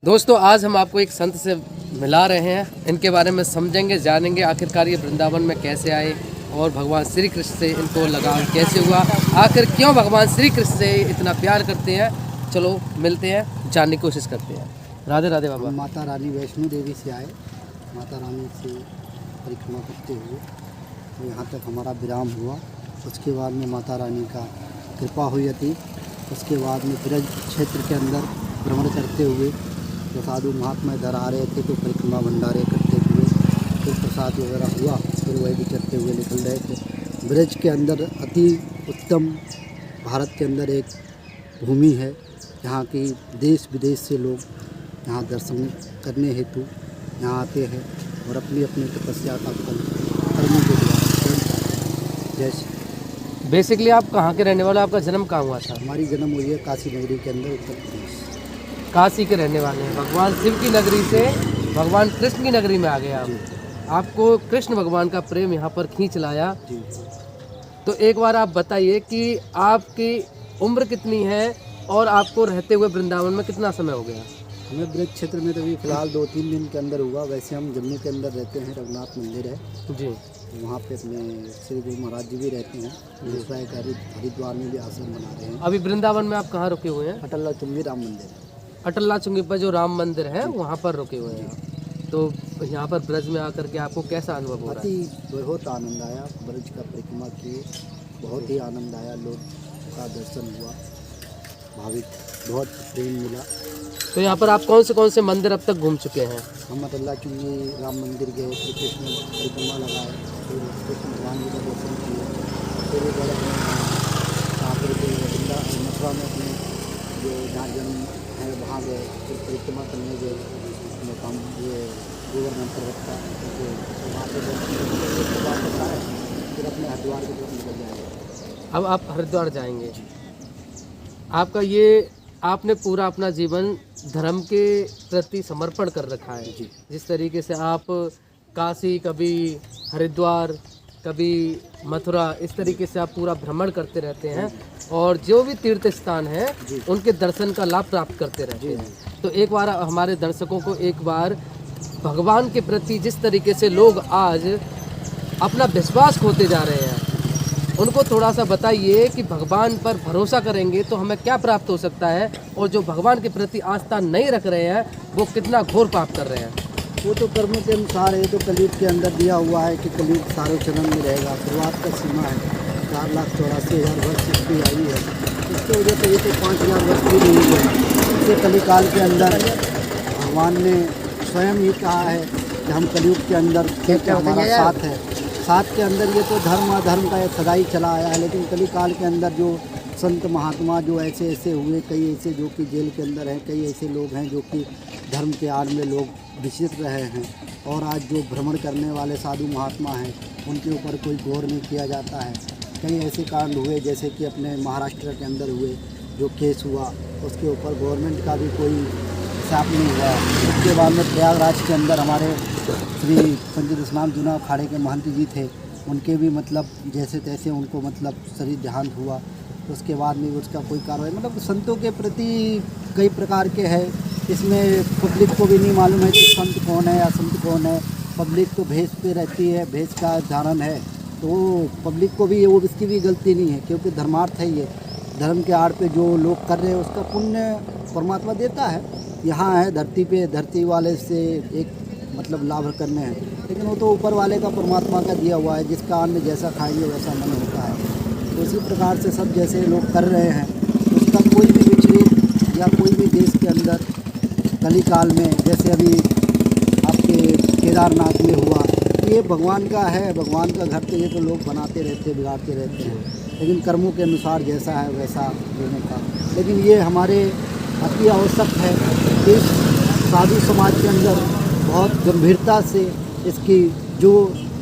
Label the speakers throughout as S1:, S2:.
S1: दोस्तों आज हम आपको एक संत से मिला रहे हैं। इनके बारे में समझेंगे, जानेंगे आखिरकार ये वृंदावन में कैसे आए और भगवान श्री कृष्ण से इनको लगाव कैसे हुआ, आखिर क्यों भगवान श्री कृष्ण से इतना प्यार करते हैं। चलो मिलते हैं, जानने की कोशिश करते हैं। राधे राधे बाबा।
S2: माता रानी वैष्णो देवी से आए, माता रानी से परिक्रमा करते हुए तो यहाँ तक हमारा विराम हुआ। उसके बाद में माता रानी का कृपा हुई थी। उसके बाद में ब्रज क्षेत्र के अंदर भ्रमण करते हुए जो साधु महात्मा इधर आ रहे थे तो परिक्रमा भंडारे करते हुए फिर प्रसाद वगैरह हुआ, फिर वही भी करते हुए निकल रहे थे। ब्रज के अंदर अति उत्तम भारत के अंदर एक भूमि है जहाँ की देश विदेश से लोग यहाँ दर्शन करने हेतु यहाँ आते हैं और अपनी अपनी तपस्या का फल कर्मों के द्वारा जैसे।
S1: बेसिकली आप कहाँ के रहने वाले, आपका जन्म कहाँ हुआ था?
S2: हमारी जन्म हुई है काशी नगरी के अंदर, उत्तर प्रदेश।
S1: काशी के रहने वाले हैं। भगवान शिव की नगरी से भगवान कृष्ण की नगरी में आ गए आप। आपको कृष्ण भगवान का प्रेम यहाँ पर खींच लाया।
S2: जी।
S1: तो एक बार आप बताइए कि आपकी उम्र कितनी है और आपको रहते हुए वृंदावन में कितना समय हो गया?
S2: हमें ब्रज क्षेत्र में तो अभी फिलहाल 2-3 दिन के अंदर हुआ। वैसे हम जम्मू के अंदर रहते हैं, रघुनाथ मंदिर है
S1: जी।
S2: तो वहाँ पे अपने श्री गुरु महाराज जी भी रहते हैं। दूसरा एक हरिद्वार में भी आश्रम बना रहे हैं।
S1: अभी वृंदावन में आप कहाँ रुके हुए हैं?
S2: अटल चुंगी राम मंदिर है।
S1: अटल्ला चुंगी पर जो राम मंदिर है वहाँ पर रुके हुए हैं। तो यहाँ पर ब्रज में आकर के आपको कैसा अनुभव हो रहा है?
S2: बहुत आनंद आया। ब्रज का परिक्रमा किए, बहुत ही आनंद आया। लोग का दर्शन हुआ, भाविक बहुत प्रेम मिला।
S1: तो यहाँ पर आप कौन से मंदिर अब तक घूम चुके हैं?
S2: हम अटल्ला चुंगी राम मंदिर गए, श्री कृष्ण परिक्रमा लगाए, फिर कृष्ण भगवान जी का दर्शन किए, फिर इधर यहाँ पर मथुरा में अपने जो जहाँ जन्म है वहाँ गए, फिर परिक्रमा करने गए अपने काम ये गोवर्धन पर्वत का, वहाँ पर वापस आए, फिर अपने हरिद्वार की तरफ निकल जाएंगे।
S1: अब आप हरिद्वार जाएंगे। आपका ये आपने पूरा अपना जीवन धर्म के प्रति समर्पण कर रखा है।
S2: जी।
S1: जिस तरीके से आप काशी, कभी हरिद्वार, कभी मथुरा, इस तरीके से आप पूरा भ्रमण करते रहते हैं और जो भी तीर्थ स्थान है उनके दर्शन का लाभ प्राप्त करते रहते हैं। तो एक बार हमारे दर्शकों को एक बार भगवान के प्रति जिस तरीके से लोग आज अपना विश्वास खोते जा रहे हैं, उनको थोड़ा सा बताइए कि भगवान पर भरोसा करेंगे तो हमें क्या प्राप्त हो सकता है, और जो भगवान के प्रति आस्था नहीं रख रहे हैं वो कितना घोर पाप कर रहे हैं।
S2: वो तो कर्मों के अनुसार है। तो कलयुग के अंदर दिया हुआ है कि कलयुग सारे चरण में रहेगा। शुरुआत का सीमा है 4,84,000 वर्ष इसकी आयु है। इसके वजह से ये तो 5,000 वर्ष भी नहीं हुए। इससे कलिकाल के अंदर भगवान ने स्वयं ही कहा है कि हम कलयुग के अंदर हमारा साथ है। साथ के अंदर ये तो धर्म अधर्म का सदा ही चला आया है, लेकिन कलिकाल के अंदर जो संत महात्मा जो ऐसे ऐसे हुए, कई ऐसे जो कि जेल के अंदर हैं, कई ऐसे लोग हैं जो कि धर्म के आड़ में लोग विचर रहे हैं, और आज जो भ्रमण करने वाले साधु महात्मा हैं उनके ऊपर कोई गौर नहीं किया जाता है। कई ऐसे कांड हुए जैसे कि अपने महाराष्ट्र के अंदर हुए जो केस हुआ, उसके ऊपर गवर्नमेंट का भी कोई हिसाब नहीं हुआ। उसके बाद में प्रयागराज के अंदर हमारे श्री पंडित स्नान जूना अखाड़े के महंत जी थे, उनके भी मतलब जैसे तैसे उनको मतलब शरीर देहांत हुआ। उसके बाद में उसका कोई कार्रवाई मतलब संतों के प्रति कई प्रकार के है। इसमें पब्लिक को भी नहीं मालूम है कि संत कौन है या संत कौन है। पब्लिक तो भेष पे रहती है, भेष का धारण है, तो पब्लिक को भी वो इसकी भी गलती नहीं है, क्योंकि धर्मार्थ है ये। धर्म के आड़ पे जो लोग कर रहे हैं उसका पुण्य परमात्मा देता है। यहाँ है धरती पे, धरती वाले से एक मतलब लाभ करने हैं, लेकिन वो तो ऊपर वाले का परमात्मा का दिया हुआ है। जिसका अन्न जैसा खाएंगे वैसा मन होता है। तो इसी प्रकार से सब जैसे लोग कर रहे हैं, उसका कोई भी विचलित या कोई भी देश के अंदर कलिकाल में जैसे अभी आपके केदारनाथ में हुआ, ये भगवान का है, भगवान का घर। तो ये तो लोग बनाते रहते, बिगाड़ते रहते हैं, लेकिन कर्मों के अनुसार जैसा है वैसा देने का। लेकिन ये हमारे अति आवश्यक है कि साधु समाज के अंदर बहुत गंभीरता से इसकी जो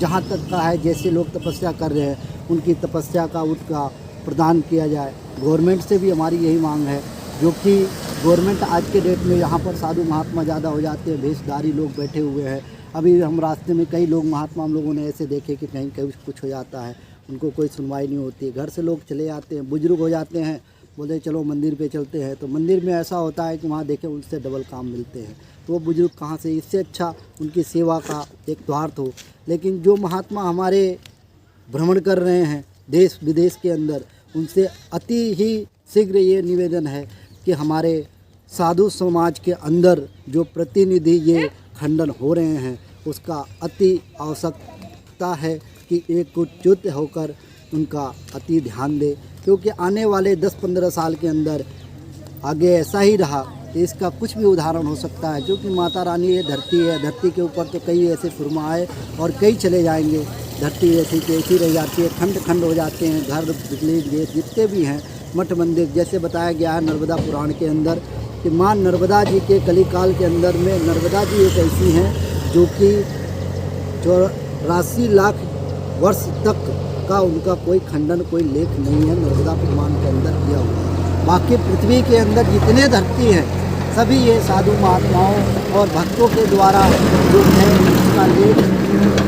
S2: जहाँ तक का है, जैसे लोग तपस्या कर रहे हैं उनकी तपस्या का उनका प्रदान किया जाए। गवर्नमेंट से भी हमारी यही मांग है, जो कि गवर्नमेंट आज के डेट में यहाँ पर साधु महात्मा ज़्यादा हो जाते हैं, भेषधारी लोग बैठे हुए हैं। अभी हम रास्ते में कई लोग महात्मा हम लोगों ने ऐसे देखे कि कहीं कहीं कुछ हो जाता है, उनको कोई सुनवाई नहीं होती है। घर से लोग चले जाते हैं, बुजुर्ग हो जाते हैं बोले चलो मंदिर पे चलते हैं। तो मंदिर में ऐसा होता है कि वहाँ देखें उससे डबल काम मिलते हैं। तो वो बुजुर्ग कहाँ से, इससे अच्छा उनकी सेवा का एक द्वार हो। लेकिन जो महात्मा हमारे भ्रमण कर रहे हैं देश विदेश के अंदर, उनसे अति ही शीघ्र ये निवेदन है कि हमारे साधु समाज के अंदर जो प्रतिनिधि ये खंडन हो रहे हैं उसका अति आवश्यकता है कि एक उच्च होकर उनका अति ध्यान दे, क्योंकि आने वाले 10-15 साल के अंदर आगे ऐसा ही रहा तो इसका कुछ भी उदाहरण हो सकता है। क्योंकि माता रानी ये धरती है, धरती के ऊपर तो कई ऐसे फुरमा आए और कई चले जाएंगे। धरती ऐसी की ऐसी रह जाती है, खंड खंड हो जाते हैं, घर बिजली गेट जितने भी हैं, मठ मंदिर। जैसे बताया गया है नर्मदा पुराण के अंदर कि माँ नर्मदा जी के कलिकाल के अंदर में नर्मदा जी एक ऐसी हैं जो कि 84 लाख वर्ष तक का उनका कोई खंडन, कोई लेख नहीं है नर्मदा पुराण के अंदर किया हुआ है। बाकी पृथ्वी के अंदर जितने धरती हैं सभी ये साधु महात्माओं और भक्तों के द्वारा जो है उसका लेख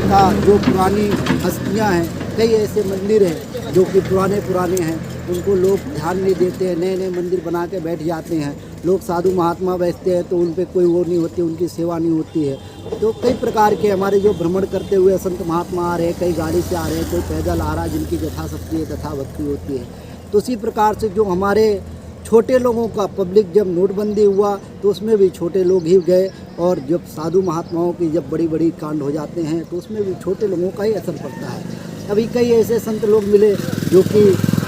S2: का जो पुरानी हस्तियाँ हैं, कई ऐसे मंदिर हैं जो कि पुराने हैं, उनको लोग ध्यान नहीं देते हैं। नए नए मंदिर बना के बैठ जाते हैं लोग, साधु महात्मा बैठते हैं तो उन पर कोई वो नहीं होती, उनकी सेवा नहीं होती है। तो कई प्रकार के हमारे जो भ्रमण करते हुए संत महात्मा आ रहे हैं, कई गाड़ी से आ रहे हैं, कोई पैदल आ रहा है, जिनकी यथाशक्ति है तथा भक्ति होती है। तो उसी प्रकार से जो हमारे छोटे लोगों का पब्लिक, जब नोटबंदी हुआ तो उसमें भी छोटे लोग ही गए, और जब साधु महात्माओं की जब बड़ी बड़ी कांड हो जाते हैं तो उसमें भी छोटे लोगों का ही असर पड़ता है। अभी कई ऐसे संत लोग मिले जो कि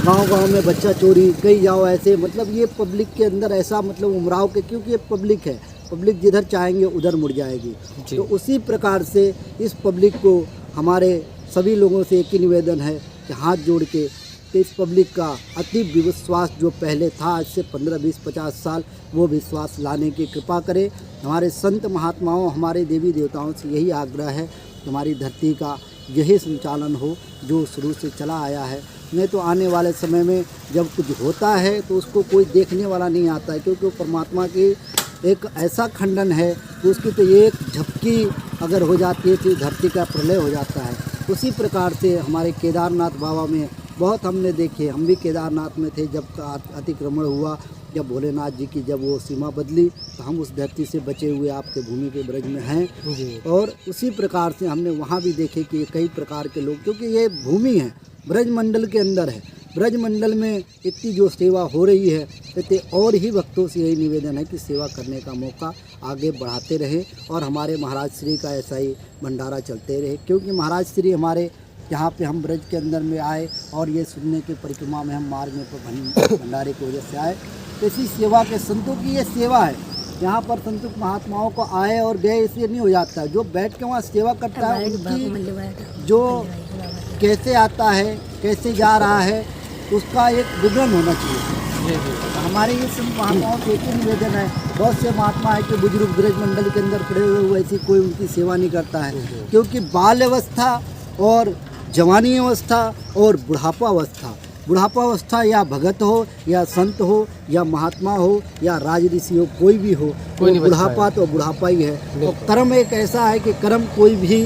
S2: गांव-गांव में बच्चा चोरी, कई जाओ ऐसे, मतलब ये पब्लिक के अंदर ऐसा मतलब उमराव के, क्योंकि ये पब्लिक है, पब्लिक जिधर चाहेंगे उधर मुड़ जाएगी। तो उसी प्रकार से इस पब्लिक को हमारे सभी लोगों से एक ही निवेदन है कि हाथ जोड़ के कि इस पब्लिक का अति विश्वास जो पहले था आज से 15, 20, 50 साल, वो विश्वास लाने की कृपा करे। हमारे संत महात्माओं, हमारे देवी देवताओं से यही आग्रह है कि हमारी धरती का यही संचालन हो जो शुरू से चला आया है। नहीं तो आने वाले समय में जब कुछ होता है तो उसको कोई देखने वाला नहीं आता है, क्योंकि वो परमात्मा की एक ऐसा खंडन है कि उसकी तो एक झपकी अगर हो जाती है तो धरती का प्रलय हो जाता है। उसी प्रकार से हमारे केदारनाथ बाबा में बहुत हमने देखे, हम भी केदारनाथ में थे जब अतिक्रमण हुआ, जब भोलेनाथ जी की जब वो सीमा बदली तो हम उस धरती से बचे हुए आपके भूमि के ब्रज में हैं। और उसी प्रकार से हमने वहाँ भी देखे कि कई प्रकार के लोग, क्योंकि ये भूमि है ब्रज मंडल के अंदर है, ब्रज मंडल में इतनी जो सेवा हो रही है, इतने और ही भक्तों से यही निवेदन है कि सेवा करने का मौका आगे बढ़ाते रहे और हमारे महाराज श्री का ऐसा ही भंडारा चलते रहे। क्योंकि महाराज श्री हमारे यहाँ पे हम ब्रज के अंदर में आए और ये सुनने की परिक्रमा में हम मार्ग में भंडारे की वजह से आए। तो इसी सेवा के संतों की ये सेवा है, यहाँ पर संतों महात्माओं को आए और गए इसलिए नहीं हो जाता। जो बैठ के वहाँ सेवा करता है उनकी जो कैसे आता है, कैसे जा रहा है, उसका एक विवरण होना चाहिए। हमारे ये संत महात्माओं से एक ही निवेदन है, बहुत से महात्मा है कि बुजुर्ग ब्रज मंडल के अंदर खड़े हुए वैसी कोई उनकी सेवा नहीं करता है, क्योंकि बाल अवस्था और जवानी अवस्था और बुढ़ापा अवस्था या भगत हो या संत हो या महात्मा हो या राज ऋषि हो, कोई भी हो, तो बुढ़ापा तो बुढ़ापा ही है। और कर्म एक ऐसा है कि कर्म कोई भी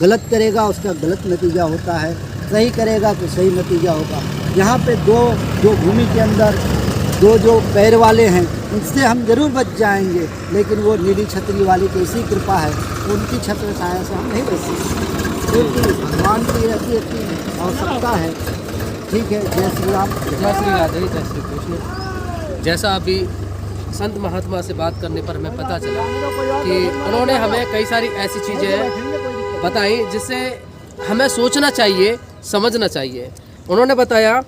S2: गलत करेगा उसका गलत नतीजा होता है, सही करेगा तो सही नतीजा होगा। यहाँ पे दो जो भूमि के अंदर दो जो पैर वाले हैं उनसे हम जरूर बच जाएंगे, लेकिन वो नीली छतरी वाली की ऐसी कृपा है, उनकी छत्र छाया से हम नहीं बच सकते, क्योंकि भगवान की ऐसी आवश्यकता है। ठीक है, जय श्री राम,
S1: जय श्री राधे, जय श्री कृष्ण। जैसा अभी संत महात्मा से बात करने पर हमें पता चला कि उन्होंने हमें कई सारी ऐसी चीज़ें बताई जिससे हमें सोचना चाहिए, समझना चाहिए। उन्होंने बताया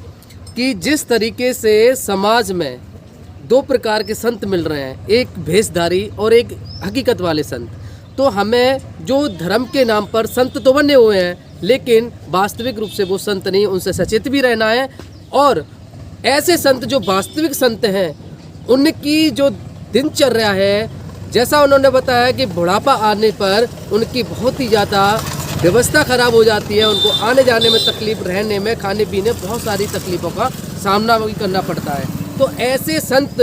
S1: कि जिस तरीके से समाज में दो प्रकार के संत मिल रहे हैं, एक भेषधारी और एक हकीकत वाले संत, तो हमें जो धर्म के नाम पर संत तो बने हुए हैं लेकिन वास्तविक रूप से वो संत नहीं, उनसे सचेत भी रहना है। और ऐसे संत जो वास्तविक संत हैं उनकी जो दिनचर्या है, जैसा उन्होंने बताया कि बुढ़ापा आने पर उनकी बहुत ही ज़्यादा व्यवस्था खराब हो जाती है, उनको आने जाने में तकलीफ, रहने में, खाने पीने, बहुत सारी तकलीफ़ों का सामना भी करना पड़ता है। तो ऐसे संत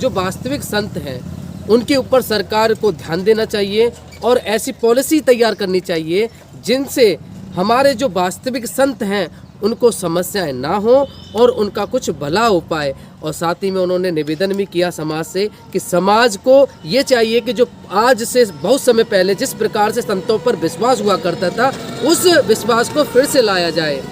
S1: जो वास्तविक संत हैं उनके ऊपर सरकार को ध्यान देना चाहिए और ऐसी पॉलिसी तैयार करनी चाहिए जिनसे हमारे जो वास्तविक संत हैं उनको समस्याएं ना हो और उनका कुछ भला हो पाए। और साथ ही में उन्होंने निवेदन भी किया समाज से कि समाज को ये चाहिए कि जो आज से बहुत समय पहले जिस प्रकार से संतों पर विश्वास हुआ करता था, उस विश्वास को फिर से लाया जाए।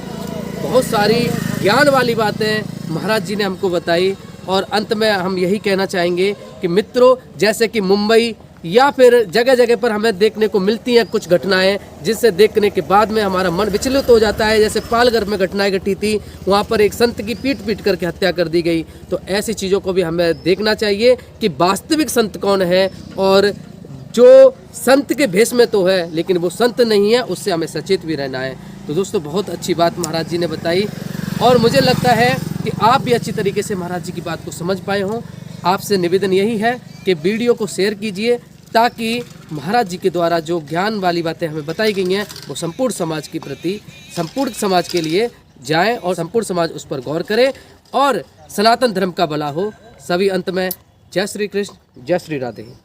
S1: बहुत सारी ज्ञान वाली बातें महाराज जी ने हमको बताई। और अंत में हम यही कहना चाहेंगे कि मित्रों, जैसे कि मुंबई या फिर जगह जगह पर हमें देखने को मिलती हैं कुछ घटनाएं, जिससे देखने के बाद में हमारा मन विचलित हो जाता है। जैसे पालघर में घटनाएं घटी थी, वहाँ पर एक संत की पीट करके हत्या कर दी गई। तो ऐसी चीज़ों को भी हमें देखना चाहिए कि वास्तविक संत कौन है, और जो संत के भेष में तो है लेकिन वो संत नहीं है, उससे हमें सचेत भी रहना है। तो दोस्तों, बहुत अच्छी बात महाराज जी ने बताई और मुझे लगता है कि आप भी अच्छी तरीके से महाराज जी की बात को समझ पाए हों। आपसे निवेदन यही है कि वीडियो को शेयर कीजिए, ताकि महाराज जी के द्वारा जो ज्ञान वाली बातें हमें बताई गई हैं वो संपूर्ण समाज के प्रति, संपूर्ण समाज के लिए जाएं और संपूर्ण समाज उस पर गौर करे और सनातन धर्म का भला हो। सभी अंत में जय श्री कृष्ण, जय श्री राधे।